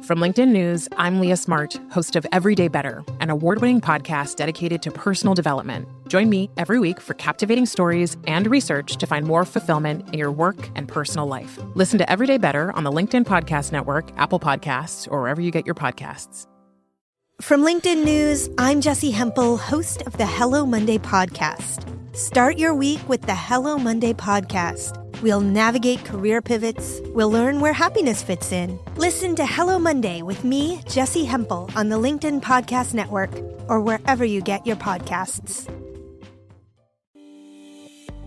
From LinkedIn News, I'm Leah Smart, host of Everyday Better, an award-winning podcast dedicated to personal development. Join me every week for captivating stories and research to find more fulfillment in your work and personal life. Listen to Everyday Better on the LinkedIn Podcast Network, Apple Podcasts, or wherever you get your podcasts. From LinkedIn News, I'm Jessie Hempel, host of the Hello Monday podcast. Start your week with the Hello Monday podcast. We'll navigate career pivots. We'll learn where happiness fits in. Listen to Hello Monday with me, Jessie Hempel, on the LinkedIn Podcast Network or wherever you get your podcasts.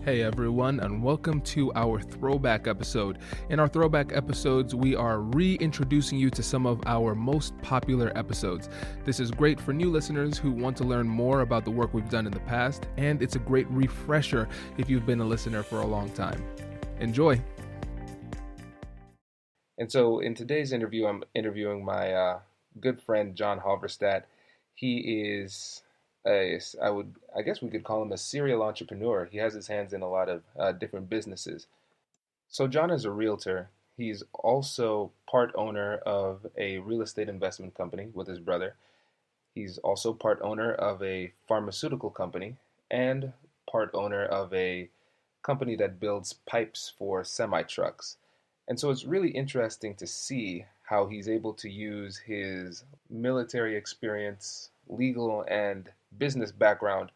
Hey everyone, and welcome to our Throwback episode. In our Throwback episodes, we are reintroducing you to some of our most popular episodes. This is great for new listeners who want to learn more about the work we've done in the past, and it's a great refresher if you've been a listener for a long time. Enjoy. And so in today's interview, I'm interviewing my good friend, John Halverstadt. He is, I guess we could call him a serial entrepreneur. He has his hands in a lot of different businesses. So John is a realtor. He's also part owner of a real estate investment company with his brother. He's also part owner of a pharmaceutical company and part owner of a company that builds pipes for semi-trucks. And so it's really interesting to see how he's able to use his military experience, legal and business background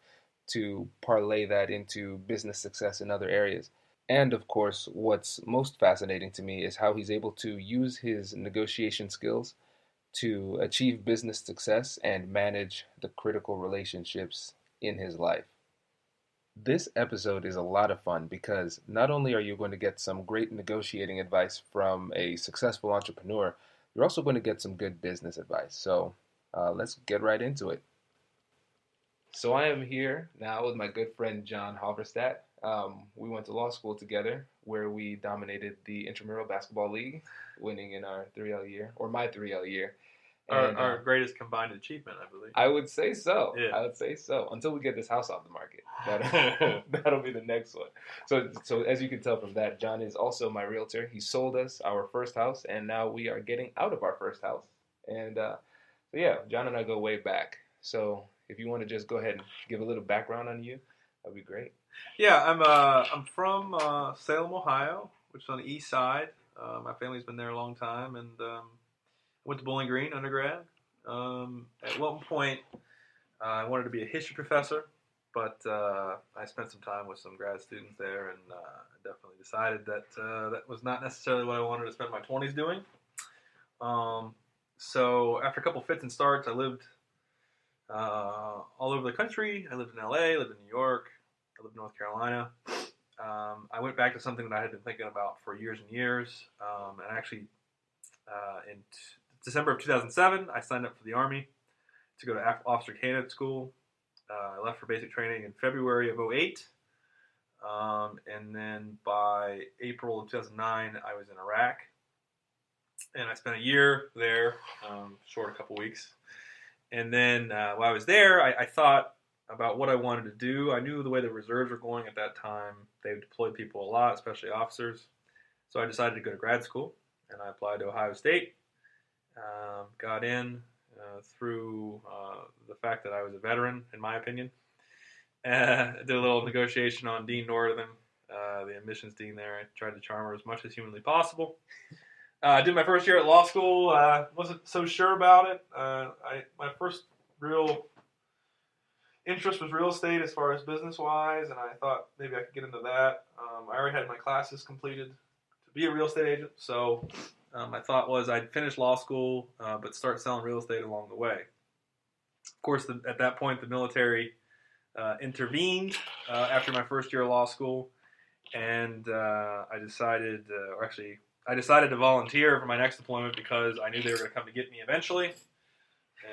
to parlay that into business success in other areas. And of course, what's most fascinating to me is how he's able to use his negotiation skills to achieve business success and manage the critical relationships in his life. This episode is a lot of fun because not only are you going to get some great negotiating advice from a successful entrepreneur, you're also going to get some good business advice. So let's get right into it. So I am here now with my good friend John Halverstadt. We went to law school together where we dominated the intramural basketball league, winning in our 3L year, or my 3L year. And, our greatest combined achievement, I believe. I would say so. Yeah. I would say so. Until we get this house off the market. That'll be the next one. So as you can tell from that, John is also my realtor. He sold us our first house, and now we are getting out of our first house. And so yeah, John and I go way back. So if you want to just go ahead and give a little background on you, that'd be great. Yeah, I'm from Salem, Ohio, which is on the east side. My family's been there a long time, and went to Bowling Green undergrad. At one point, I wanted to be a history professor, but I spent some time with some grad students there, and definitely decided that that was not necessarily what I wanted to spend my 20s doing. So after a couple fits and starts, I lived all over the country. I lived in LA, lived in New York, I lived in North Carolina. I went back to something that I had been thinking about for years and years, and actually in December of 2007, I signed up for the Army to go to officer candidate school. I left for basic training in February of 2008. And then by April of 2009, I was in Iraq. And I spent a year there, short a couple weeks. And then while I was there, I thought about what I wanted to do. I knew the way the reserves were going at that time. They deployed people a lot, especially officers. So I decided to go to grad school, and I applied to Ohio State. Got in through the fact that I was a veteran, in my opinion. Did a little negotiation on Dean Northern, the admissions dean there. I tried to charm her as much as humanly possible. I did my first year at law school. Wasn't so sure about it. My first real interest was real estate as far as business-wise, and I thought maybe I could get into that. I already had my classes completed to be a real estate agent, so my thought was I'd finish law school, but start selling real estate along the way. Of course, at that point, the military intervened after my first year of law school, and I decided to volunteer for my next deployment because I knew they were going to come to get me eventually.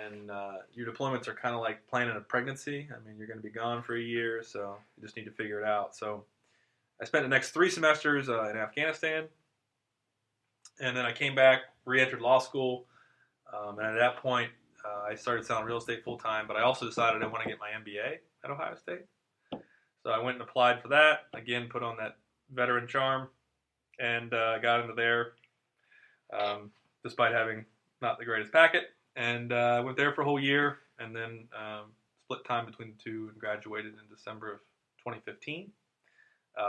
And your deployments are kind of like planning a pregnancy. I mean, you're going to be gone for a year, so you just need to figure it out. So I spent the next 3 semesters in Afghanistan. And then I came back, re-entered law school, and at that point, I started selling real estate full-time, but I also decided I want to get my MBA at Ohio State. So I went and applied for that, again, put on that veteran charm, and got into there, despite having not the greatest packet. And went there for a whole year, and then split time between the two and graduated in December of 2015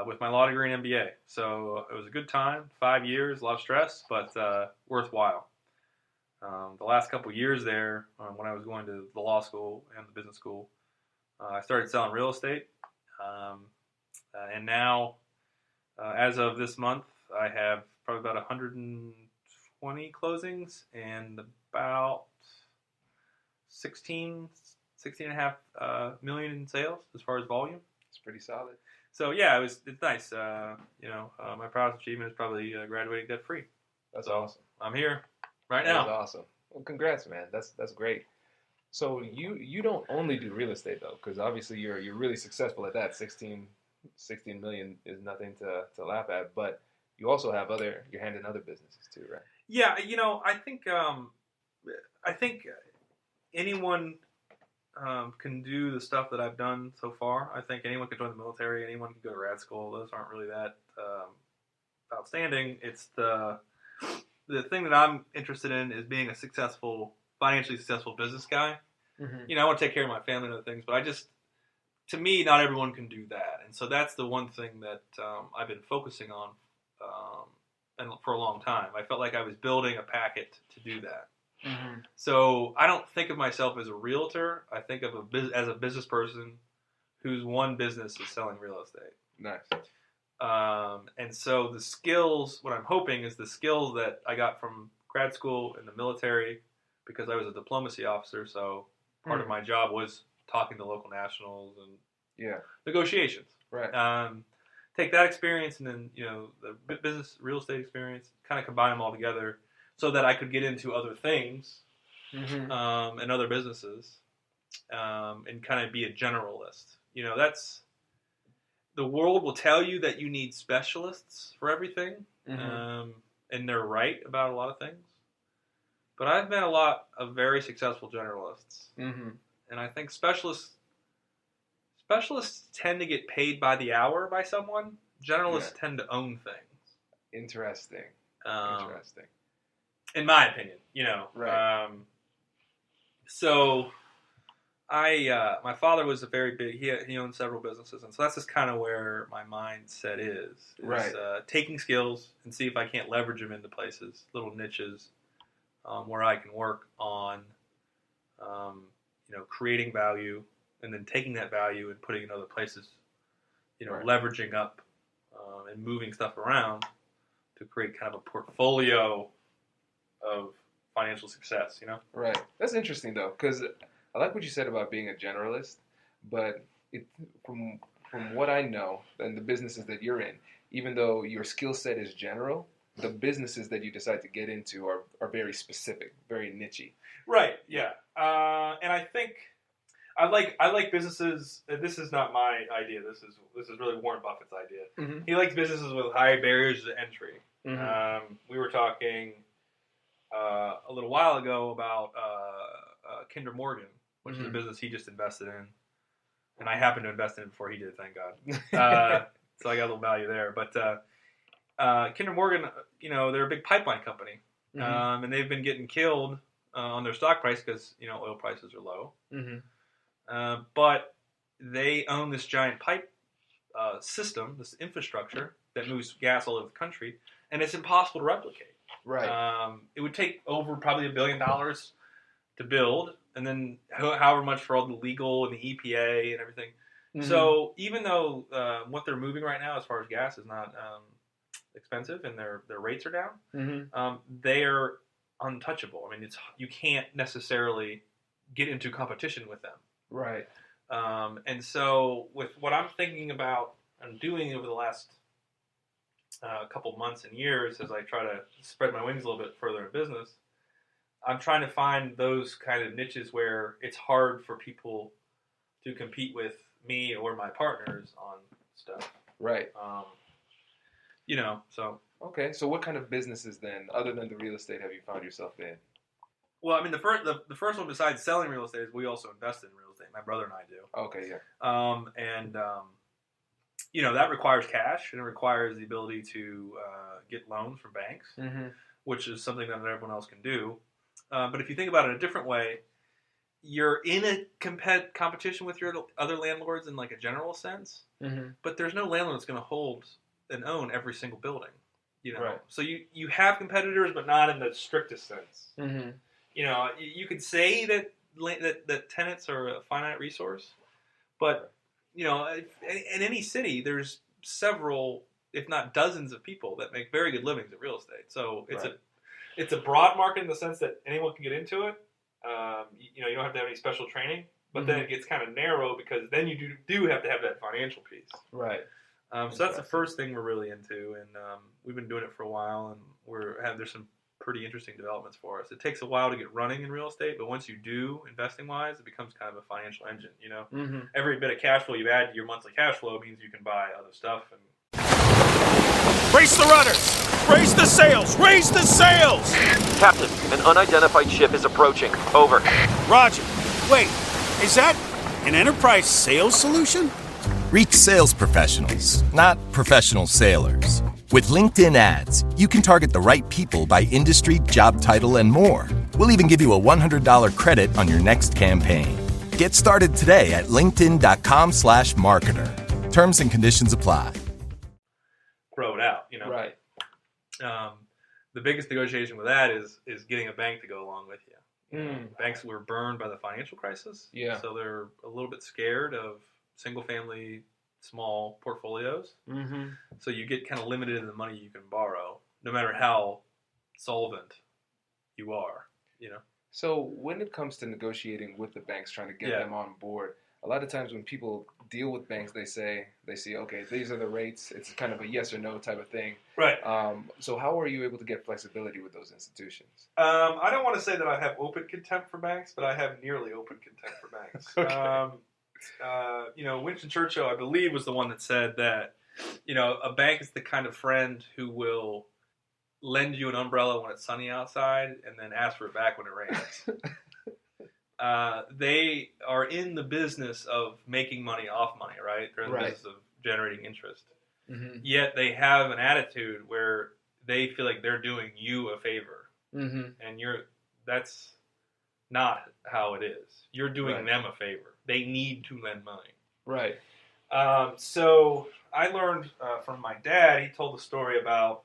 with my law degree and MBA. So it was a good time, 5 years, a lot of stress, but worthwhile. The last couple years there, when I was going to the law school and the business school, I started selling real estate. And now, as of this month, I have probably about 120 closings and about 16 and a half million in sales as far as volume. It's pretty solid. So yeah, it's nice. My proudest achievement is probably graduating debt free. That's awesome. I'm here right now. That's awesome. Well, congrats, man. That's great. So you don't only do real estate though, because obviously you're really successful at that. 16 million is nothing to laugh at, but you also have your hand in other businesses too, right? Yeah, I think anyone can do the stuff that I've done so far. I think anyone can join the military. Anyone can go to grad school. Those aren't really that outstanding. It's the thing that I'm interested in is being a financially successful business guy. Mm-hmm. I want to take care of my family and other things, but to me, not everyone can do that. And so that's the one thing that I've been focusing on and for a long time. I felt like I was building a packet to do that. Mm-hmm. So I don't think of myself as a realtor. I think of as a business person whose one business is selling real estate. Nice. And so the skills, what I'm hoping is the skills that I got from grad school and the military, because I was a diplomacy officer, so part of my job was talking to local nationals and negotiations. Right. Take that experience and then, the business real estate experience, kind of combine them all together so that I could get into other things and other businesses and kind of be a generalist. That's... The world will tell you that you need specialists for everything, and they're right about a lot of things. But I've met a lot of very successful generalists, and I think specialists tend to get paid by the hour by someone. Generalists tend to own things. Interesting. In my opinion, Right. So my father was a very big, he owned several businesses, and so that's just kind of where my mindset is right. Taking skills and see if I can't leverage them into places, little niches, where I can work on, creating value, and then taking that value and putting it in other places, right. leveraging up and moving stuff around to create kind of a portfolio of financial success, Right. That's interesting, though, because I like what you said about being a generalist, but from what I know and the businesses that you're in, even though your skill set is general, the businesses that you decide to get into are very specific, very niche-y. Right. Yeah. And I think I like businesses. This is not my idea. This is really Warren Buffett's idea. Mm-hmm. He likes businesses with high barriers to entry. Mm-hmm. We were talking a little while ago about Kinder Morgan, which is a business he just invested in, and I happened to invest in it before he did. Thank God. So I got a little value there. But Kinder Morgan, they're a big pipeline company, and they've been getting killed on their stock price because oil prices are low. Mm-hmm. But they own this giant pipe system, this infrastructure that moves gas all over the country, and it's impossible to replicate. Right. It would take over probably $1 billion to build, and then however much for all the legal and the EPA and everything. Mm-hmm. So even though what they're moving right now as far as gas is not expensive and their rates are down, they are untouchable. I mean, you can't necessarily get into competition with them. Right. And so with what I'm thinking about and doing over the last couple months and years as I try to spread my wings a little bit further in business, I'm trying to find those kind of niches where it's hard for people to compete with me or my partners on stuff. Right. So. Okay, so what kind of businesses then, other than the real estate, have you found yourself in? Well, I mean, the first one besides selling real estate is we also invest in real estate. My brother and I do. Okay, yeah. That requires cash, and it requires the ability to get loans from banks, which is something that not everyone else can do. But if you think about it a different way, you're in a competition with your other landlords in like a general sense, but there's no landlord that's going to hold and own every single building. Right. So you have competitors, but not in the strictest sense. You could say that tenants are a finite resource, but in any city there's several, if not dozens, of people that make very good livings at real estate. So it's a broad market in the sense that anyone can get into it. You don't have to have any special training, but then it gets kind of narrow because then you do have to have that financial piece. Right. So that's the first thing we're really into, and we've been doing it for a while, and there's some pretty interesting developments for us. It takes a while to get running in real estate, but once you do, investing-wise, it becomes kind of a financial engine. Every bit of cash flow you add to your monthly cash flow means you can buy other stuff. Brace the rudders! Raise the sails! Raise the sails! Captain, an unidentified ship is approaching. Over. Roger. Wait, is that an enterprise sales solution? Reach sales professionals, not professional sailors. With LinkedIn ads, you can target the right people by industry, job title, and more. We'll even give you a $100 credit on your next campaign. Get started today at linkedin.com/marketer. Terms and conditions apply. Throw it out, Right. The biggest negotiation with that is getting a bank to go along with you. Banks were burned by the financial crisis, so they're a little bit scared of single-family, small portfolios. So you get kind of limited in the money you can borrow, no matter how solvent you are. So when it comes to negotiating with the banks, trying to get them on board, a lot of times when people deal with banks, they see, okay, these are the rates. It's kind of a yes or no type of thing. Right. So how are you able to get flexibility with those institutions? I don't want to say that I have open contempt for banks, but I have nearly open contempt for banks. Okay. Winston Churchill, I believe, was the one that said that, a bank is the kind of friend who will lend you an umbrella when it's sunny outside and then ask for it back when it rains. They are in the business of making money off money, right? They're in the business of generating interest. Yet they have an attitude where they feel like they're doing you a favor. And that's not how it is. You're doing them a favor. They need to lend money. Right. So I learned from my dad, he told the story about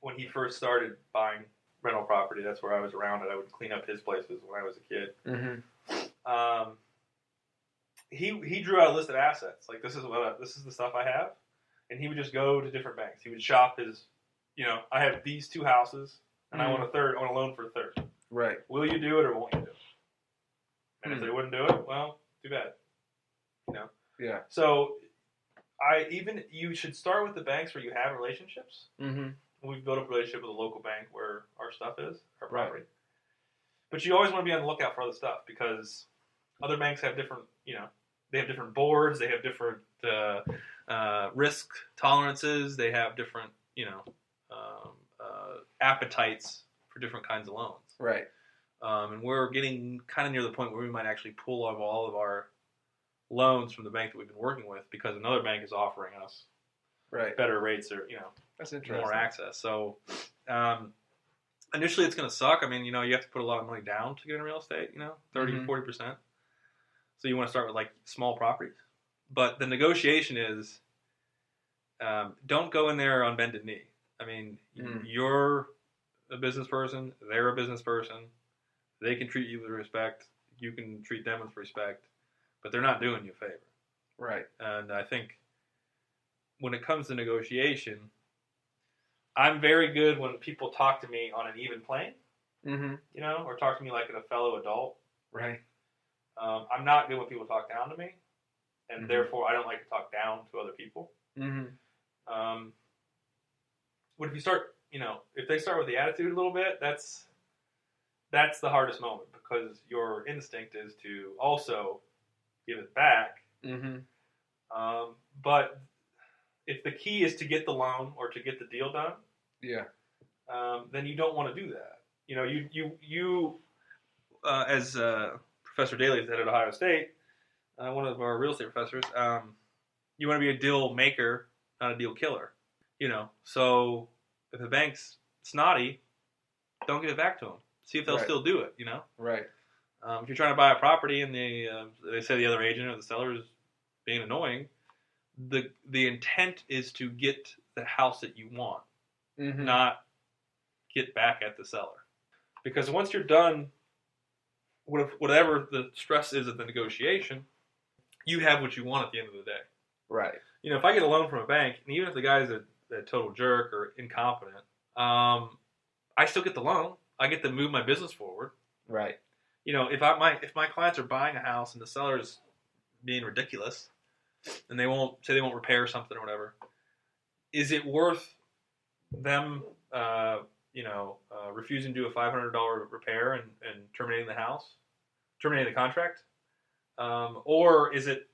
when he first started buying rental property. That's where I was around it. I would clean up his places when I was a kid. He drew out a list of assets. Like, this is the stuff I have. And he would just go to different banks. He would shop his, I have these 2 houses, and I want a loan for a third. Right. Will you do it or won't you do it? And if they wouldn't do it, well, too bad. Yeah. So you should start with the banks where you have relationships. We've built up a relationship with a local bank where our stuff is, our property. But you always want to be on the lookout for other stuff because other banks have different, they have different boards, they have different risk tolerances, they have different, appetites for different kinds of loans. Right. And we're getting kind of near the point where we might actually pull off all of our loans from the bank that we've been working with because another bank is offering us better rates or, that's interesting. More access. So initially it's going to suck. I mean, you have to put a lot of money down to get in real estate, 30, 40%. So you want to start with like small properties. But the negotiation is don't go in there on bended knee. I mean, you're a business person. They're a business person. They can treat you with respect. You can treat them with respect. But they're not doing you a favor. Right. And I think when it comes to negotiation, I'm very good when people talk to me on an even plane, or talk to me like a fellow adult. Right. I'm not good when people talk down to me, and therefore I don't like to talk down to other people. But if you start, if they start with the attitude a little bit, that's the hardest moment because your instinct is to also give it back. But if the key is to get the loan or to get the deal done, then you don't want to do that. You as Professor Daly is head at Ohio State, one of our real estate professors, you want to be a deal maker, not a deal killer. So if the bank's snotty, don't give it back to them. See if they'll still do it, Right. If you're trying to buy a property and they say the other agent or the seller is being annoying, the intent is to get the house that you want, not get back at the seller. Because once you're done, whatever the stress is of the negotiation, you have what you want at the end of the day. Right. If I get a loan from a bank, and even if the guy's a total jerk or incompetent, I still get the loan. I get to move my business forward. Right. If my clients are buying a house and the seller's being ridiculous, and they won't repair something or whatever, is it worth them refusing to do a $500 repair and terminating the contract? Or is it,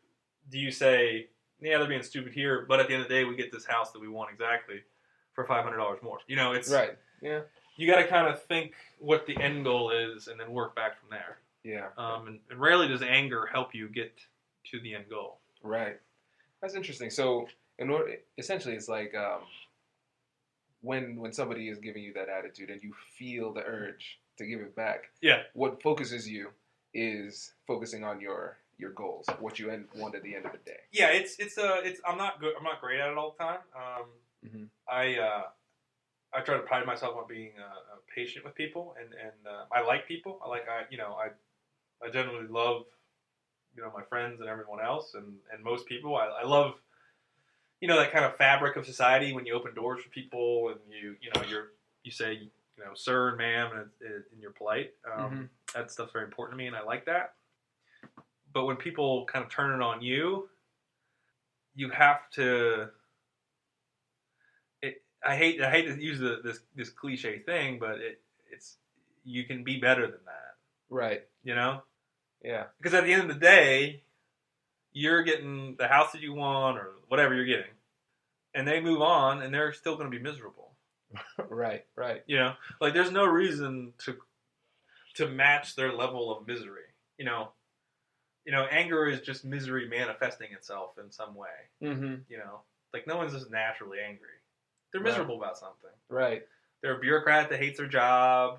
do you say, yeah, they're being stupid here, but at the end of the day, we get this house that we want exactly for $500 more? It's right. Yeah. You got to kind of think what the end goal is and then work back from there. Yeah. And rarely does anger help you get to the end goal. Right. That's interesting. So, essentially, it's like when somebody is giving you that attitude and you feel the urge to give it back. Yeah. What focuses you is focusing on your goals, what you want at the end of the day. Yeah, it's I'm not good. I'm not great at it all the time. I try to pride myself on being patient with people, and I like people. I generally love my friends and everyone else, and most people. I love that kind of fabric of society when you open doors for people and you say sir and ma'am and you're polite. That stuff's very important to me, and I like that. But when people kind of turn it on you, you have to. I hate to use this cliche thing, but it's you can be better than that. Right. Yeah. Because at the end of the day, you're getting the house that you want or whatever you're getting, and they move on, and they're still going to be miserable. Right. Like there's no reason to match their level of misery. Anger is just misery manifesting itself in some way. Like no one's just naturally angry. They're miserable about something. Right. They're a bureaucrat that hates their job,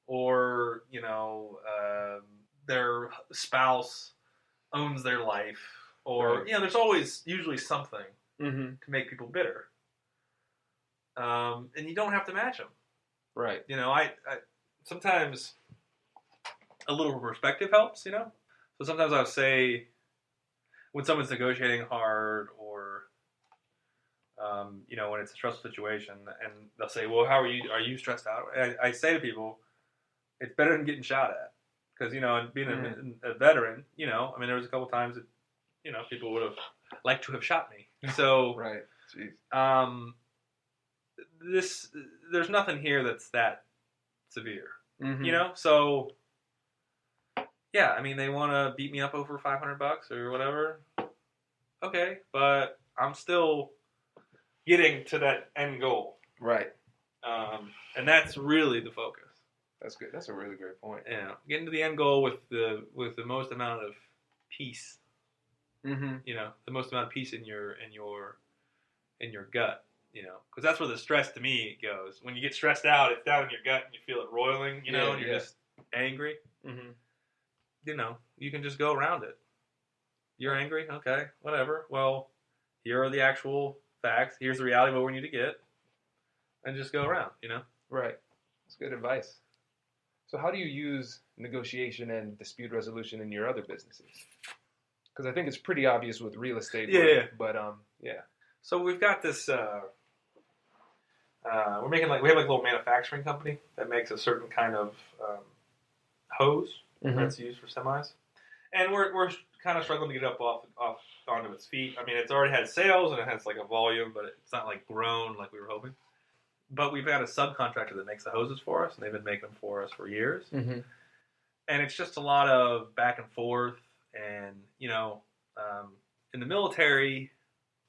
or their spouse owns their life, or there's always usually something to make people bitter. And you don't have to match them. Right. I sometimes a little perspective helps. So sometimes I'll say when someone's negotiating hard, or when it's a stressful situation, and they'll say, "Well, how are you? Are you stressed out?" I say to people, "It's better than getting shot at," because being a veteran, there was a couple times that people would have liked to have shot me. So right, jeez. There's nothing here that's that severe, So yeah, they want to beat me up over $500 or whatever. Okay, but I'm still getting to that end goal. Right. And that's really the focus. That's good. That's a really great point. Yeah. Getting to the end goal with the most amount of peace. The most amount of peace in your gut. Because that's where the stress to me goes. When you get stressed out, it's down in your gut and you feel it roiling. And you're just angry. You can just go around it. You're angry? Okay, whatever. Well, here are the actual facts. Here's the reality of what we need to get. And just go around, Right. That's good advice. So how do you use negotiation and dispute resolution in your other businesses? Because I think it's pretty obvious with real estate. Yeah. But, yeah. So we've got this, we have like a little manufacturing company that makes a certain kind of hose that's used for semis. And we're kind of struggling to get it up off onto its feet. It's already had sales and it has like a volume, but it's not like grown like we were hoping. But we've got a subcontractor that makes the hoses for us, and they've been making them for us for years. And it's just a lot of back and forth. And in the military,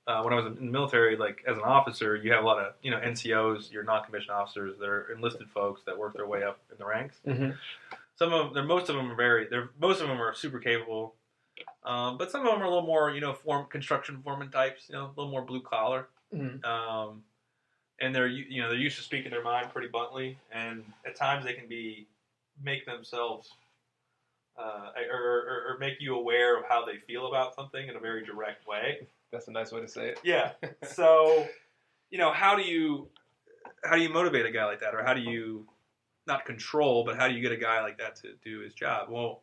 when I was in the military, like as an officer, you have a lot of NCOs, your non-commissioned officers. They're enlisted folks that work their way up in the ranks. Most of them are super capable. But some of them are a little more, construction foreman types, a little more blue collar. And they're used to speaking their mind pretty bluntly. And at times they can be make themselves or make you aware of how they feel about something in a very direct way. That's a nice way to say it. Yeah. So, how do you motivate a guy like that, or how do you not control, but how do you get a guy like that to do his job? Well,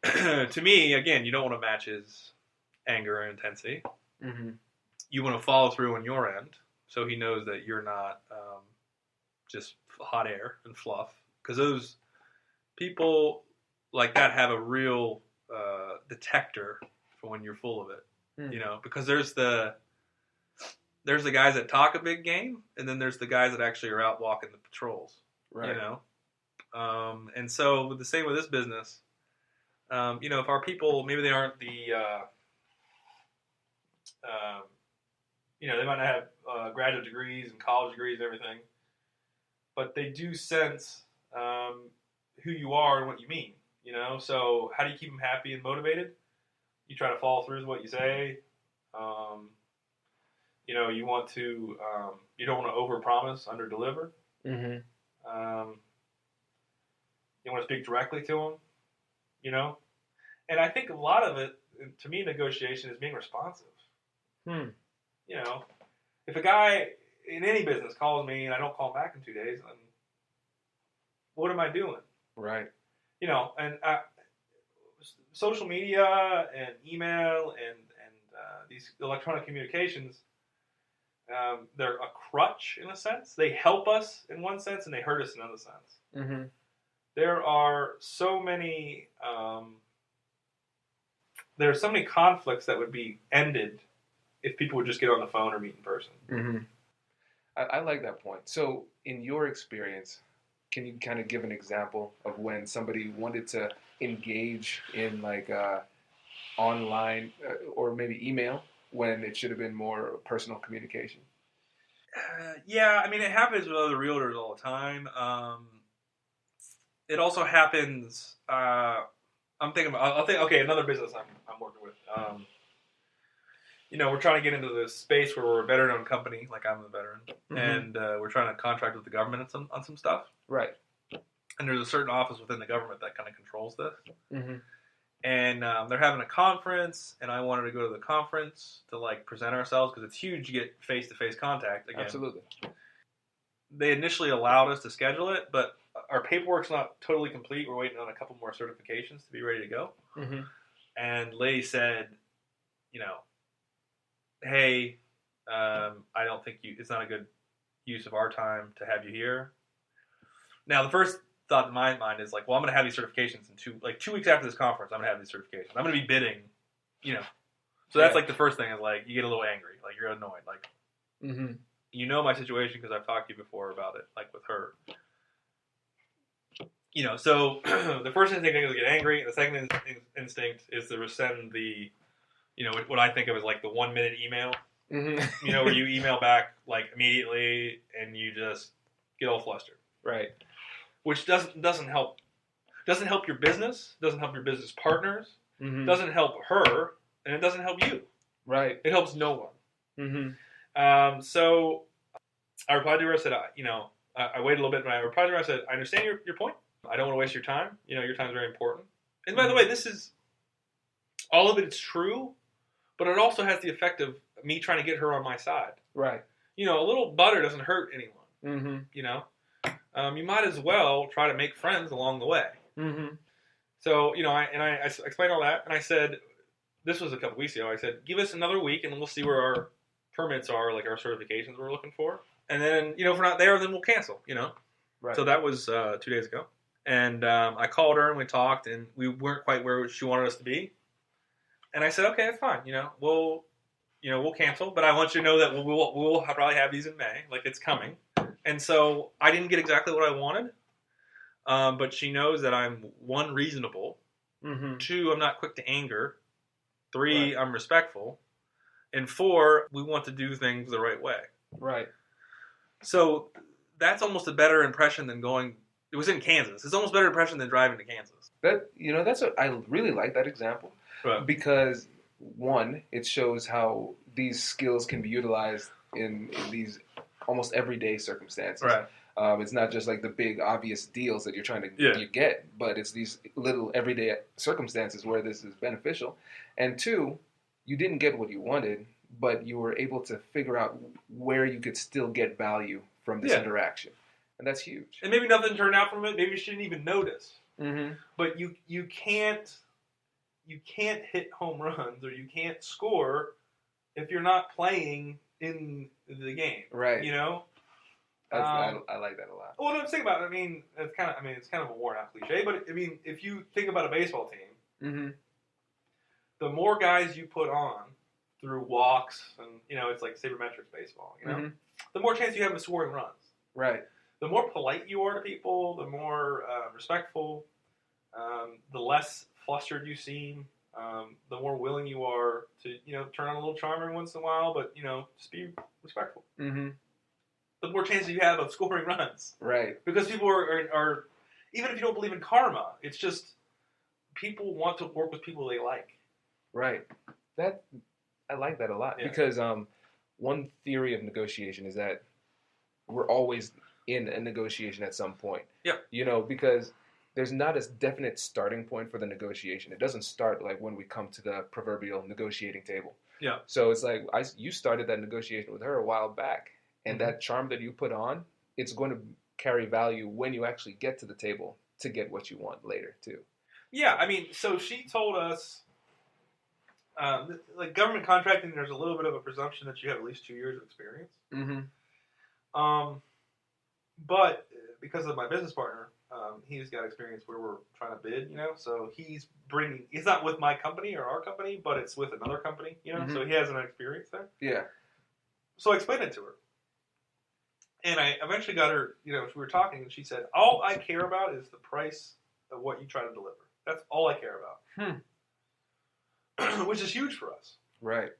to me, again, you don't want to match his anger and intensity. Mm-hmm. You want to follow through on your end, so he knows that you're not just hot air and fluff. Because those people like that have a real detector for when you're full of it. Because there's the guys that talk a big game, and then there's the guys that actually are out walking the patrols. Right. And so the same with this business. If our people, maybe they aren't the, they might not have graduate degrees and college degrees and everything, but they do sense who you are and what you mean. So how do you keep them happy and motivated? You try to follow through with what you say. You want to, you don't want to overpromise, underdeliver. Mm-hmm. You want to speak directly to them, And I think a lot of it, to me, negotiation is being responsive. If a guy in any business calls me and I don't call him back in 2 days, then what am I doing? Right. And social media and email and these electronic communications, they're a crutch in a sense. They help us in one sense and they hurt us in another sense. Mm-hmm. There are so many conflicts that would be ended if people would just get on the phone or meet in person. Mm-hmm. I like that point. So in your experience, can you kind of give an example of when somebody wanted to engage in like online or maybe email when it should have been more personal communication? Yeah, I mean, it happens with other realtors all the time. It also happens. I'm thinking about. Another business I'm working with. We're trying to get into this space where we're a veteran-owned company, like I'm a veteran, mm-hmm. and we're trying to contract with the government on some stuff. Right. And there's a certain office within the government that kind of controls this. Mm-hmm. And they're having a conference, and I wanted to go to the conference to like present ourselves because it's huge to get face-to-face contact again. Absolutely. They initially allowed us to schedule it, but our paperwork's not totally complete. We're waiting on a couple more certifications to be ready to go. Mm-hmm. And lady said, hey, I don't think it's not a good use of our time to have you here. Now, the first thought in my mind is like, well, I'm going to have these certifications in 2 weeks after this conference. I'm going to have these certifications. I'm going to be bidding, So that's like the first thing is like you get a little angry, like you're annoyed, like mm-hmm. My situation because I've talked to you before about it, like with her. So the first instinct is to get angry. The second instinct is to send the, what I think of as like the 1 minute email. Mm-hmm. Where you email back like immediately and you just get all flustered. Right. Which doesn't help your business, doesn't help your business partners, mm-hmm. doesn't help her, and it doesn't help you. Right. It helps no one. Mm-hmm. So I replied to her. I said, I waited a little bit, but I replied to her. I said, I understand your point. I don't want to waste your time. Your time is very important. And by the way, this is all of it is true, but it also has the effect of me trying to get her on my side. Right. A little butter doesn't hurt anyone. Mm-hmm. You might as well try to make friends along the way. Mm-hmm. So, I explained all that, and I said, this was a couple weeks ago, I said, give us another week, and we'll see where our permits are, like our certifications we're looking for. And then, if we're not there, then we'll cancel, Right. So that was 2 days ago. And I called her, and we talked, and we weren't quite where she wanted us to be. And I said, okay, that's fine, we'll cancel, but I want you to know that we'll probably have these in May, like it's coming. And so I didn't get exactly what I wanted, but she knows that I'm 1, reasonable, mm-hmm. 2, I'm not quick to anger, 3, right. I'm respectful, and 4, we want to do things the right way. Right. So that's almost a better impression than going. It was in Kansas. It's almost a better impression than driving to Kansas. I really like that example because 1, it shows how these skills can be utilized in these almost everyday circumstances. Right. It's not just like the big obvious deals that you're trying to Yeah. you get, but it's these little everyday circumstances where this is beneficial. And two, you didn't get what you wanted, but you were able to figure out where you could still get value from this Yeah. interaction, and that's huge. And maybe nothing turned out from it. Maybe you shouldn't even notice. Mm-hmm. But you can't hit home runs or you can't score if you're not playing in the game. Right. You know. I like that a lot. Well, what I'm saying about it, it's kind of a worn out cliche, but I mean, if you think about a baseball team, Mm-hmm. the more guys you put on through walks and it's like sabermetrics baseball, Mm-hmm. the more chance you have of scoring runs. Right. The more polite you are to people, the more respectful, the less flustered you seem, the more willing you are to turn on a little charm every once in a while, but just be respectful. Mm-hmm. The more chances you have of scoring runs. Right. Because people are even if you don't believe in karma, it's just people want to work with people they like. Right. I like that a lot because one theory of negotiation is that we're always in a negotiation at some point. Yep. Because there's not a definite starting point for the negotiation. It doesn't start like when we come to the proverbial negotiating table. Yeah. So it's like you started that negotiation with her a while back, and Mm-hmm. that charm that you put on, it's going to carry value when you actually get to the table to get what you want later too. Yeah, so she told us, like government contracting, there's a little bit of a presumption that you have at least 2 years of experience. Mm-hmm. But because of my business partner, he's got experience where we're trying to bid, so he's not with my company or our company, but it's with another company, Mm-hmm. so he has an experience there. Yeah. So I explained it to her. And I eventually got her, we were talking, and she said, all I care about is the price of what you try to deliver. That's all I care about. Which is huge for us. Right.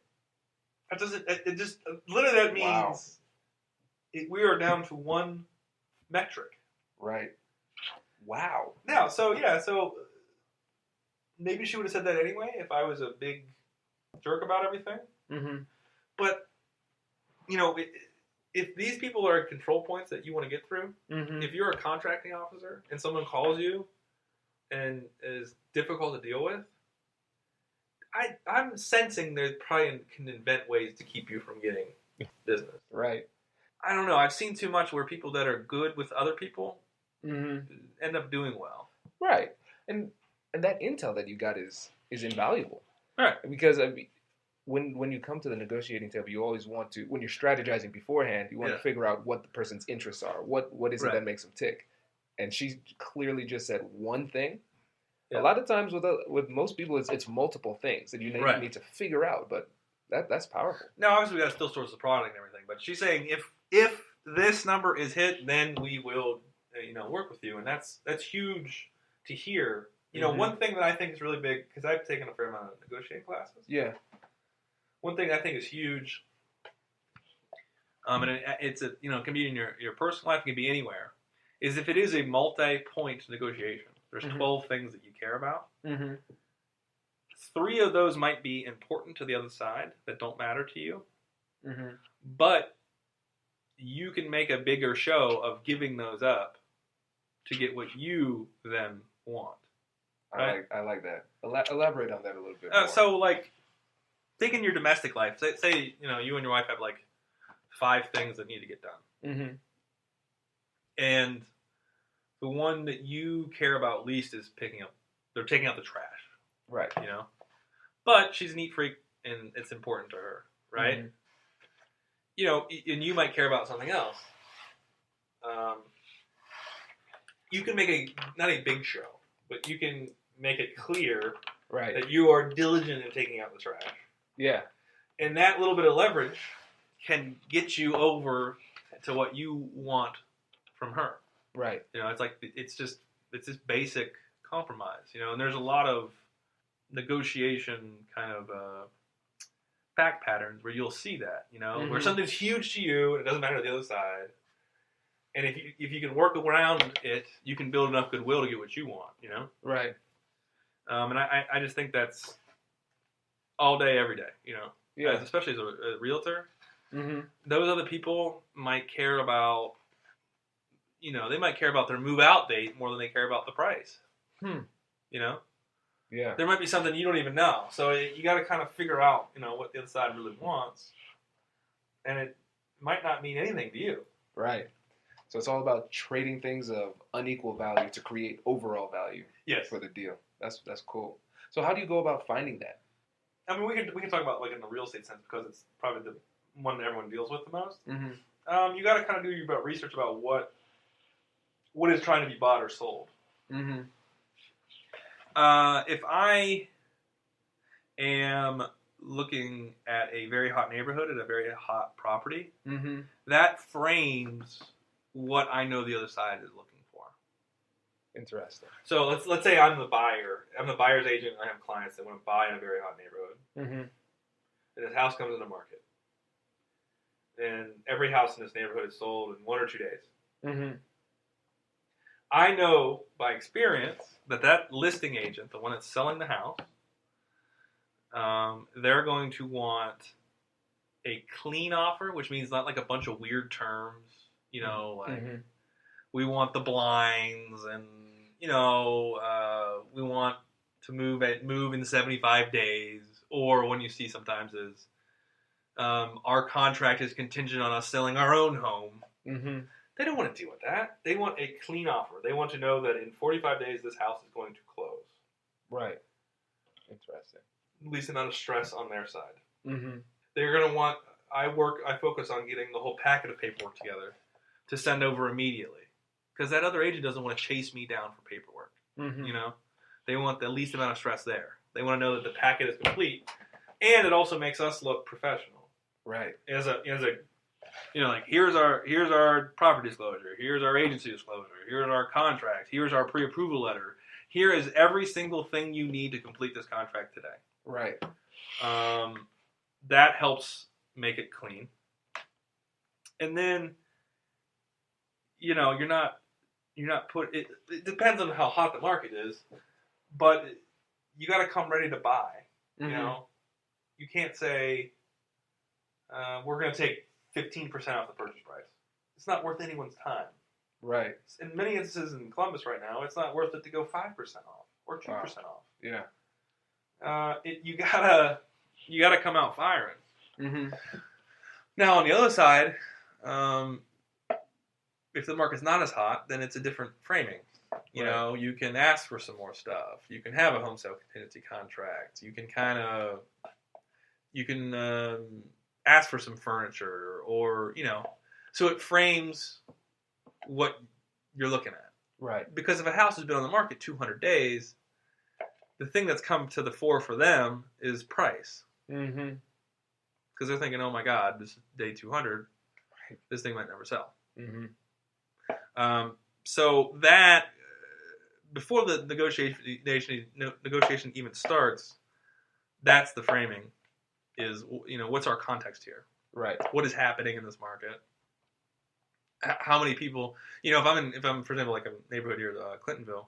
It just, literally that means we are down to one metric. Right. Wow. Now, so maybe she would have said that anyway if I was a big jerk about everything. Mm-hmm. But, if these people are control points that you want to get through, Mm-hmm. if you're a contracting officer and someone calls you and is difficult to deal with, I'm sensing they probably can invent ways to keep you from getting business. Right. I don't know. I've seen too much where people that are good with other people Mm-hmm. end up doing well. Right. And that intel that you got is invaluable. Right. Because when you come to the negotiating table, you always want to, when you're strategizing beforehand, you want to figure out what the person's interests are. What is it that makes them tick? And she clearly just said one thing. Yeah. A lot of times with most people, it's multiple things that you need to figure out. But that's powerful. Now, obviously, we got to still source the product and everything. But she's saying if this number is hit, then we will work with you, and that's huge to hear. Mm-hmm. One thing that I think is really big, because I've taken a fair amount of negotiating classes. Yeah. One thing I think is huge, and it's it can be in your personal life, it can be anywhere, is if it is a multi-point negotiation. There's 12 things that you care about. Mm-hmm. 3 of those might be important to the other side that don't matter to you, Mm-hmm. but you can make a bigger show of giving those up to get what you then want. Right? I like that. Elaborate on that a little bit more. So, like, think in your domestic life. Say you and your wife have, like, 5 things that need to get done. Mm-hmm. And the one that you care about least is taking out the trash. Right. But she's a neat freak, and it's important to her, right? Mm-hmm. And you might care about something else. You can make not a big show, but you can make it clear that you are diligent in taking out the trash. Yeah. And that little bit of leverage can get you over to what you want from her. Right. It's like it's this basic compromise. And there's a lot of negotiation kind of fact patterns where you'll see that. Mm-hmm. Where something's huge to you and it doesn't matter to the other side. And if you can work around it, you can build enough goodwill to get what you want. Right. And I just think that's all day, every day. Yeah. Especially as a realtor. Mm-hmm. Those other people might care about, they might care about their move out date more than they care about the price. Yeah. There might be something you don't even know. So you got to kind of figure out, what the other side really wants. And it might not mean anything to you. Right. So it's all about trading things of unequal value to create overall value for the deal. That's cool. So how do you go about finding that? I mean, we can talk about like in the real estate sense because it's probably the one that everyone deals with the most. Mm-hmm. You got to kind of do your research about what is trying to be bought or sold. Mm-hmm. If I am looking at a very hot neighborhood at a very hot property, that frames what I know the other side is looking for. Interesting. So let's say I'm the buyer. I'm the buyer's agent. And I have clients that want to buy in a very hot neighborhood. Mm-hmm. And this house comes to the market. And every house in this neighborhood is sold in 1 or 2 days. Mm-hmm. I know by experience that listing agent, the one that's selling the house, they're going to want a clean offer, which means not like a bunch of weird terms, we want the blinds and, we want to move in 75 days. Or when you see sometimes is our contract is contingent on us selling our own home. Mm-hmm. They don't want to deal with that. They want a clean offer. They want to know that in 45 days this house is going to close. Right. Interesting. Least amount of stress on their side. Mm-hmm. They're going to want. I focus on getting the whole packet of paperwork together to send over immediately, because that other agent doesn't want to chase me down for paperwork. Mm-hmm. They want the least amount of stress there. They want to know that the packet is complete, and it also makes us look professional. Right. As a like here's our property disclosure, here's our agency disclosure, here's our contract, here's our pre-approval letter. Here is every single thing you need to complete this contract today. Right. That helps make it clean. And then, you're not put. It depends on how hot the market is, but you got to come ready to buy. Mm-hmm. You can't say we're going to take 15% off the purchase price. It's not worth anyone's time. Right. In many instances in Columbus right now, it's not worth it to go 5% off or 2% off. Yeah. You gotta come out firing. Mm-hmm. Now on the other side, if the market's not as hot, then it's a different framing. You can ask for some more stuff. You can have a home sale contingency contract. You can ask for some furniture, or so it frames what you're looking at. Right. Because if a house has been on the market 200 days, the thing that's come to the fore for them is price. Mm-hmm. Because they're thinking, oh my God, this is day 200. This thing might never sell. Mm-hmm. So that, before the negotiation even starts, that's the framing. Is what's our context here? Right. What is happening in this market? How many people? If I'm for example like a neighborhood here, Clintonville.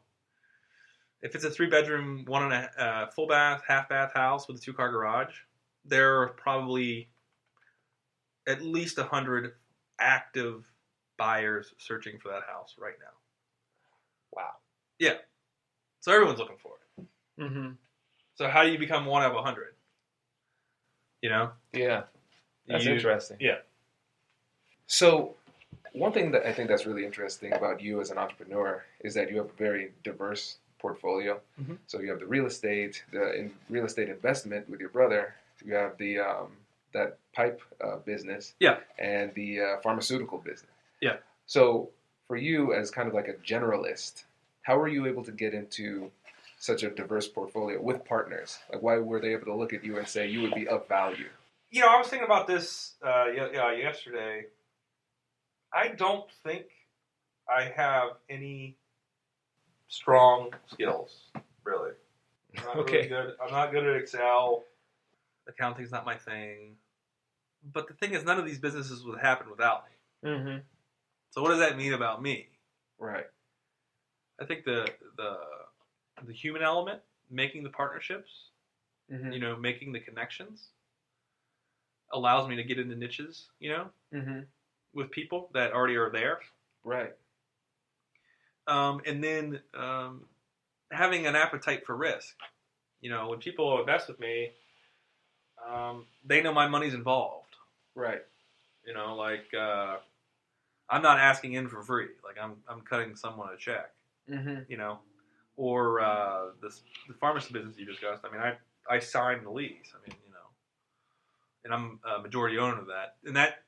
If it's a 3-bedroom, 1.5 full bath, half bath house with a 2-car garage, there are probably at least 100 active buyers searching for that house right now. Wow. Yeah. So everyone's looking for it. Mm-hmm. So how do you become one of 100? Yeah. That's interesting. Yeah. So one thing that I think that's really interesting about you as an entrepreneur is that you have a very diverse portfolio. Mm-hmm. So you have the real estate, real estate investment with your brother. You have the that pipe business. Yeah. And the pharmaceutical business. Yeah. So for you as kind of like a generalist, how were you able to get into such a diverse portfolio with partners? Like, why were they able to look at you and say you would be of value? I was thinking about this yesterday. I don't think I have any strong skills, really. I'm not really good. I'm not good at Excel. Accounting's not my thing. But the thing is, none of these businesses would happen without me. Mm-hmm. So what does that mean about me? Right. I think the human element, making the partnerships, Mm-hmm. Making the connections, allows me to get into niches, Mm-hmm. with people that already are there. Right. And then having an appetite for risk. When people invest with me, they know my money's involved. Right. I'm not asking in for free. Like I'm cutting someone a check. Mm-hmm. Or the pharmacy business you discussed. I mean, I signed the lease. I mean, and I'm a majority owner of that. And that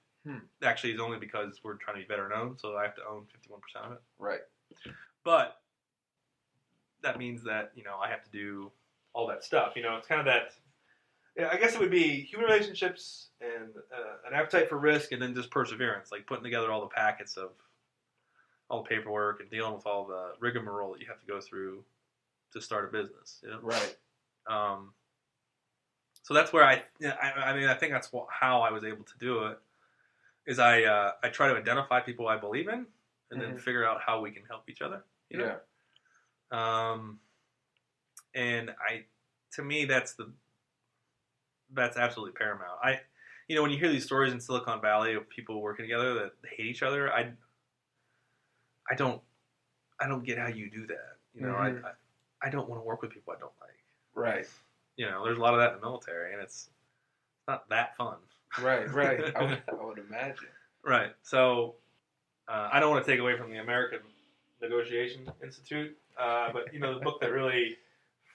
actually is only because we're trying to be veteran owned, so I have to own 51% of it. Right. But that means that, I have to do all that stuff. It's kind of that, I guess it would be human relationships and an appetite for risk and then just perseverance, like putting together all the packets of all the paperwork and dealing with all the rigmarole that you have to go through to start a business. Right. So that's where I think that's how I was able to do it. Is I try to identify people I believe in, and then figure out how we can help each other. Yeah. And to me, that's absolutely paramount. When you hear these stories in Silicon Valley of people working together that hate each other, I don't get how you do that. I don't want to work with people I don't like. Right. There's a lot of that in the military, and it's not that fun. Right. I would imagine. Right. So I don't want to take away from the American Negotiation Institute, but the book that really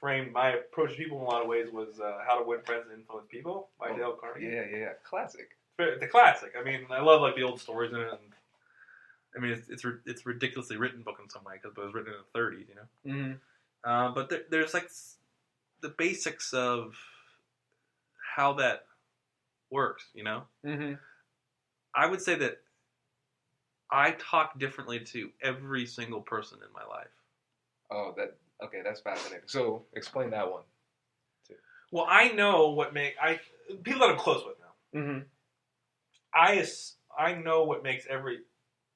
framed my approach to people in a lot of ways was How to Win Friends and Influence People by Dale Carnegie. Yeah. Classic. The classic. I mean, I love the old stories in it, and I mean it's ridiculously written book in some way because it was written in the 30s. Mm-hmm. But there's like the basics of how that works. Mm-hmm. I would say that I talk differently to every single person in my life. Oh, that's fascinating. So explain that one too. Well, I know what people that I'm close with now. Mm-hmm. I know what makes every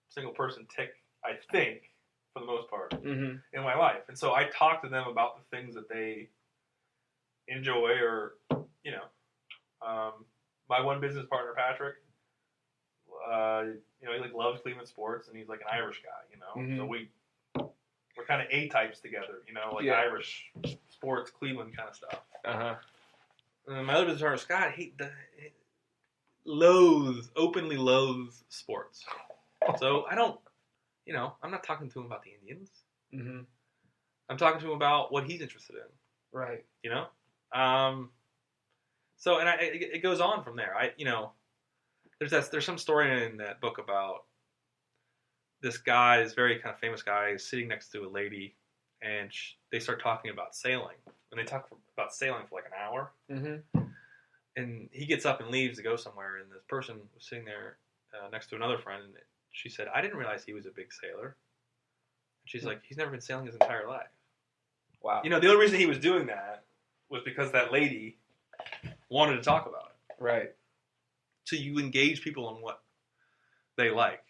single person tick. I think, for the most part, in my life, and so I talk to them about the things that they enjoy, or my one business partner, Patrick. He loves Cleveland sports, and he's like an Irish guy. Mm-hmm. So we're kind of A types together. Irish sports, Cleveland kind of stuff. Uh-huh. And my other business partner, Scott, openly loathes sports. So I don't, I'm not talking to him about the Indians. Mm-hmm. I'm talking to him about what he's interested in. Right. So, and it goes on from there. There's some story in that book about this guy, this very kind of famous guy, is sitting next to a lady, and they start talking about sailing. And they talk about sailing for like an hour. Mm-hmm. And he gets up and leaves to go somewhere, and this person was sitting there next to another friend, and she said, I didn't realize he was a big sailor. And she's like, he's never been sailing his entire life. Wow. The only reason he was doing that was because that lady wanted to talk about it. Right. So you engage people on what they like.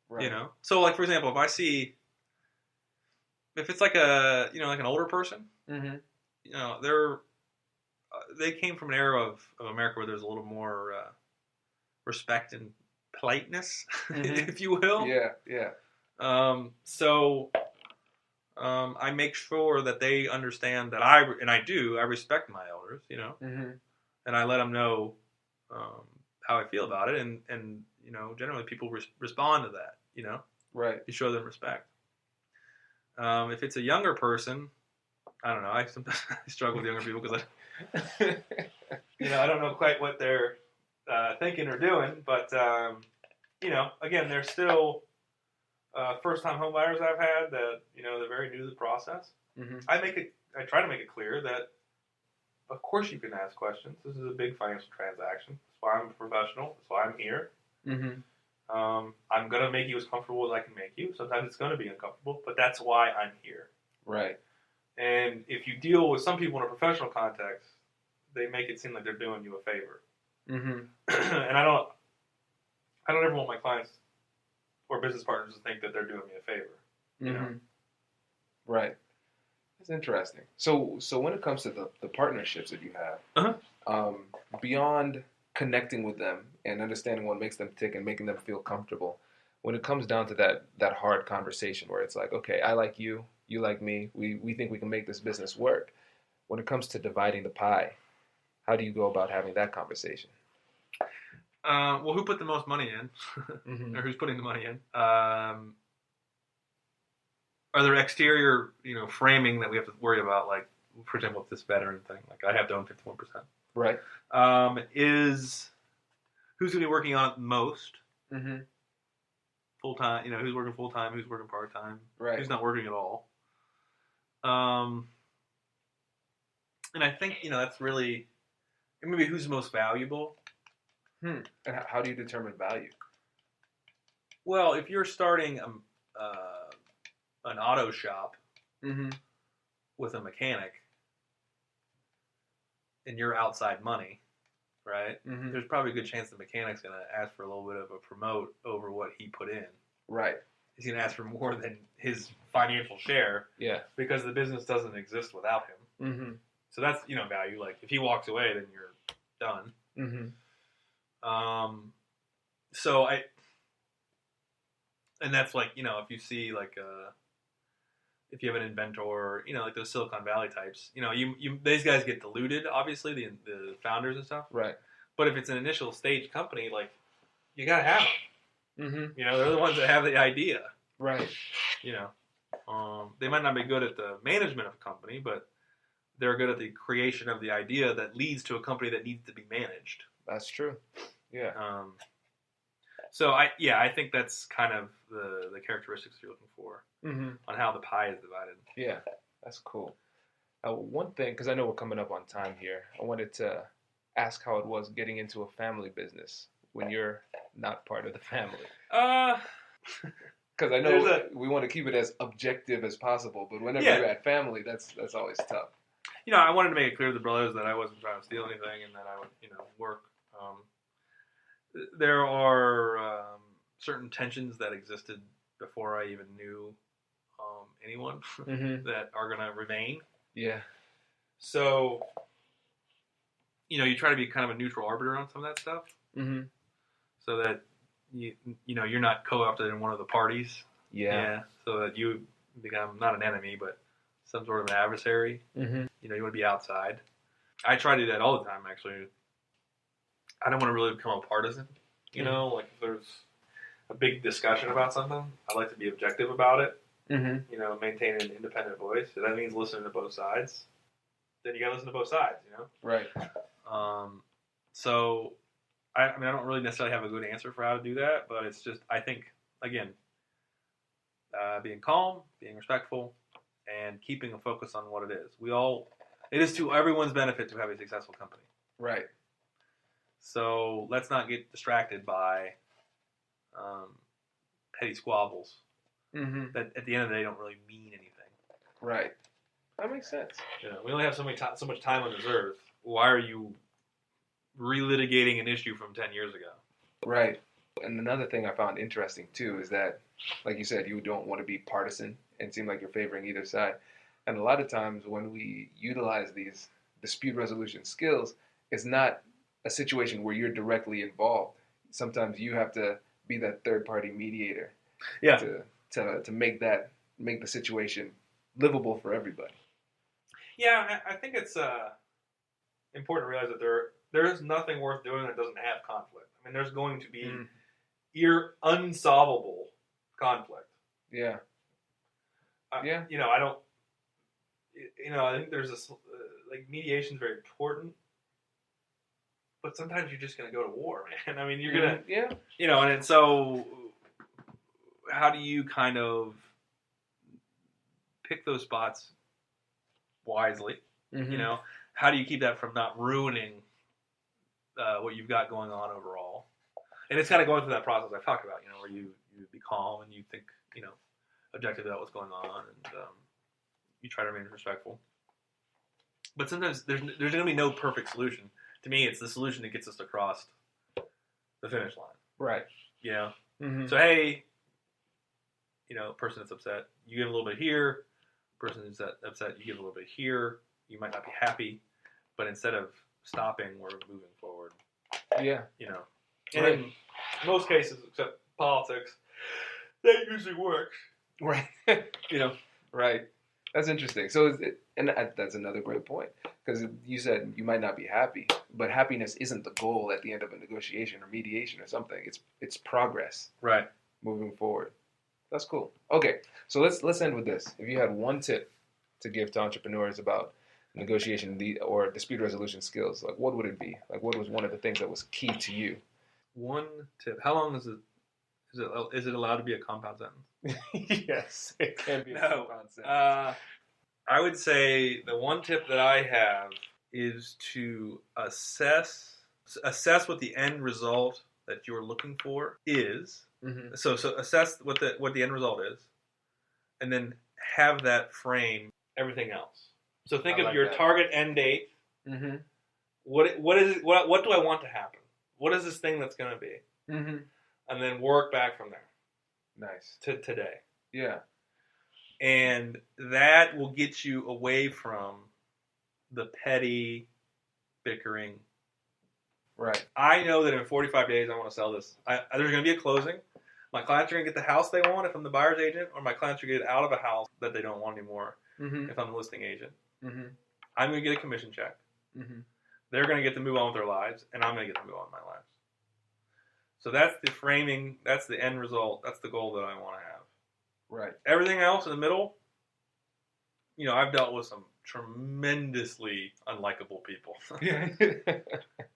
Right. So like, for example, if it's like like an older person, mm-hmm. They came from an era of America where there's a little more respect and politeness, mm-hmm. if you will. Yeah. So I make sure that they understand that I respect my elders, mm-hmm. and I let them know how I feel about it, and generally people respond to that, Right. You show them respect. If it's a younger person, I don't know. I sometimes struggle with younger people because I don't know quite what they're thinking or doing, but again, they're still first-time home buyers I've had that they're very new to the process. Mm-hmm. I try to make it clear that, of course, you can ask questions. This is a big financial transaction. That's why I'm a professional. That's why I'm here. Mm-hmm. I'm going to make you as comfortable as I can make you. Sometimes it's going to be uncomfortable, but that's why I'm here. Right. And if you deal with some people in a professional context, they make it seem like they're doing you a favor. Mm-hmm. And I don't ever want my clients or business partners to think that they're doing me a favor. Mm-hmm. Right. That's interesting. So when it comes to the partnerships that you have, beyond connecting with them and understanding what makes them tick and making them feel comfortable, when it comes down to that hard conversation where it's like, okay, I like you, you like me, we think we can make this business work. When it comes to dividing the pie, how do you go about having that conversation? Well, who put the most money in, Mm-hmm. or who's putting the money in? Are there exterior, framing that we have to worry about? Like, for example, with this veteran thing, like I have to own 51%. Right. Is who's going to be working on it most? Mm-hmm. Full time, who's working full time, who's working part time, Right. who's not working at all. And I think that's really maybe who's most valuable. And how do you determine value? Well, if you're starting an auto shop Mm-hmm. with a mechanic, and you're outside money, right? Mm-hmm. There's probably a good chance the mechanic's going to ask for a little bit of a promote over what he put in. Right. He's going to ask for more than his financial share. Yeah. Because the business doesn't exist without him. Mm-hmm. So that's value. Like if he walks away, then you're done. Mm-hmm. So and that's like if you see like if you have an inventor, like those Silicon Valley types, these guys get diluted, obviously the founders and stuff. Right. But if it's an initial stage company, like you gotta have them. Mm-hmm. They're the ones that have the idea. Right. They might not be good at the management of a company, but they're good at the creation of the idea that leads to a company that needs to be managed. That's true. Yeah. So I think that's kind of the characteristics you're looking for on how the pie is divided. Yeah, that's cool. One thing, because I know we're coming up on time here, I wanted to ask how it was getting into a family business when you're not part of the family. Because I know we want to keep it as objective as possible, but whenever you're at family, that's always tough. I wanted to make it clear to the brothers that I wasn't trying to steal anything and that I would, work. There are certain tensions that existed before I even knew anyone that are going to remain. Yeah. So, you try to be kind of a neutral arbiter on some of that stuff, so that you're not co-opted in one of the parties. Yeah. So that you become not an enemy, but some sort of an adversary. You want to be outside. I try to do that all the time, actually. I don't want to really become a partisan. Like if there's a big discussion about something, I like to be objective about it. Maintain an independent voice. So that means listening to both sides. Then you got to listen to both sides, Right. So, I don't really necessarily have a good answer for how to do that, but it's just, I think, again, being calm, being respectful, and keeping a focus on what it is. It is to everyone's benefit to have a successful company. Right. So let's not get distracted by petty squabbles that at the end of the day don't really mean anything. Right. That makes sense. We only have so much time on this earth. Why are you relitigating an issue from 10 years ago? Right. And another thing I found interesting too is that, like you said, you don't want to be partisan and seem like you're favoring either side. And a lot of times when we utilize these dispute resolution skills, it's not a situation where you're directly involved. Sometimes you have to be that third-party mediator to make the situation livable for everybody. Yeah, I think it's important to realize that there is nothing worth doing that doesn't have conflict. I mean, there's going to be unsolvable conflict. Yeah. I don't. I think there's this mediation is very important, but sometimes you're just going to go to war, man. I mean, you're gonna, and so how do you kind of pick those spots wisely? How do you keep that from not ruining what you've got going on overall? And it's kind of going through that process I've talked about, where you be calm and you think, objective about what's going on, and you try to remain respectful. But sometimes there's going to be no perfect solution. To me, it's the solution that gets us across the finish line. Right. So, hey, person that's upset, you give a little bit here. Person that's upset, you give a little bit here. You might not be happy, but instead of stopping, we're moving forward. Yeah. And in most cases, except politics, that usually works. Right. You know. Right. That's interesting. So, that's another great point, because you said you might not be happy, but happiness isn't the goal at the end of a negotiation or mediation or something. It's progress. Right. Moving forward. That's cool. Okay, so let's end with this. If you had one tip to give to entrepreneurs about negotiation or dispute resolution skills, like what would it be? Like what was one of the things that was key to you? One tip. How long is it? Is it allowed to be a compound sentence? Yes, it can be a No. compound sentence. I would say the one tip that I have is to assess what the end result that you're looking for is. Mm-hmm. So assess what the end result is, and then have that frame everything else. So think of your target end date. Mm-hmm. What is it? What do I want to happen? What is this thing that's going to be? Mm-hmm. And then work back from there. Nice. To today. Yeah. And that will get you away from the petty bickering. Right. I know that in 45 days I want to sell this. There's going to be a closing. My clients are going to get the house they want if I'm the buyer's agent, or my clients are going to get out of a house that they don't want anymore if I'm the listing agent. Mm-hmm. I'm going to get a commission check. Mm-hmm. They're going to get to move on with their lives, and I'm going to get to move on with my lives. So that's the framing. That's the end result. That's the goal that I want to have. Right. Everything else in the middle, I've dealt with some tremendously unlikable people. Yeah.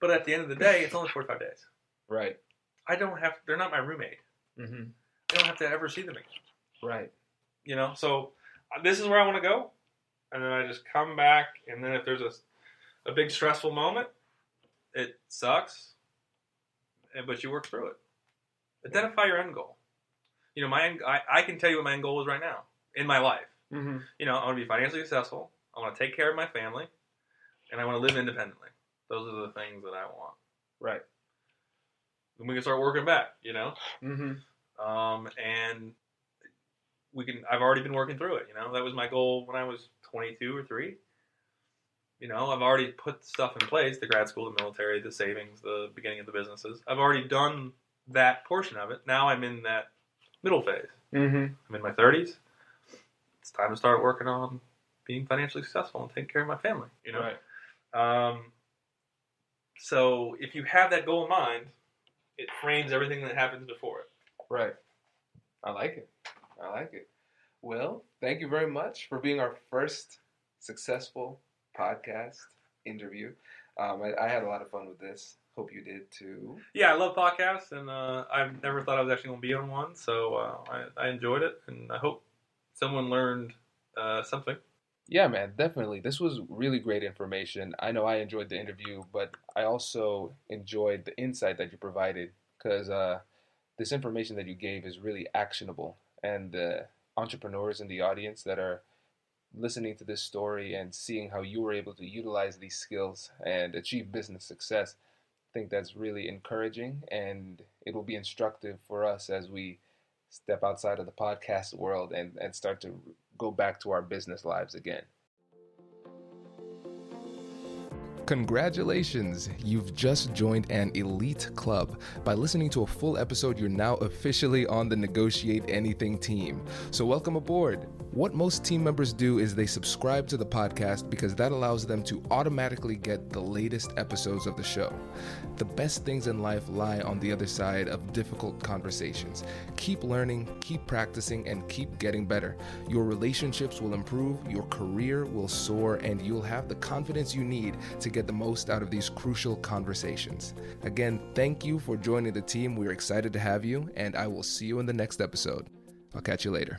But at the end of the day, it's only 45 days. Right. They're not my roommate. Mm-hmm. I don't have to ever see them again. Right. So this is where I want to go. And then I just come back, and then if there's a big stressful moment, it sucks, but you work through it. Identify your end goal. I can tell you what my end goal is right now in my life. Mm-hmm. I want to be financially successful. I want to take care of my family, and I want to live independently. Those are the things that I want. Right. Then we can start working back, Mm-hmm. And I've already been working through it. That was my goal when I was 22 or 3. I've already put stuff in place, the grad school, the military, the savings, the beginning of the businesses. I've already done that portion of it. Now I'm in that middle phase. Mm-hmm. I'm in my 30s. It's time to start working on being financially successful and taking care of my family, Right. So if you have that goal in mind, it frames everything that happens before it. Right. I like it. Well, thank you very much for being our first successful podcast interview. I had a lot of fun with this. Hope you did too. Yeah, I love podcasts, and I've never thought I was actually going to be on one, so I enjoyed it, and I hope someone learned something. Yeah, man, definitely. This was really great information. I know I enjoyed the interview, but I also enjoyed the insight that you provided, because this information that you gave is really actionable. And the entrepreneurs in the audience that are listening to this story and seeing how you were able to utilize these skills and achieve business success, I think that's really encouraging, and it will be instructive for us as we step outside of the podcast world and start to go back to our business lives again. Congratulations! You've just joined an elite club. By listening to a full episode, you're now officially on the Negotiate Anything team. So welcome aboard. What most team members do is they subscribe to the podcast because that allows them to automatically get the latest episodes of the show. The best things in life lie on the other side of difficult conversations. Keep learning, keep practicing, and keep getting better. Your relationships will improve, your career will soar, and you'll have the confidence you need to get the most out of these crucial conversations. Again, thank you for joining the team. We're excited to have you, and I will see you in the next episode. I'll catch you later.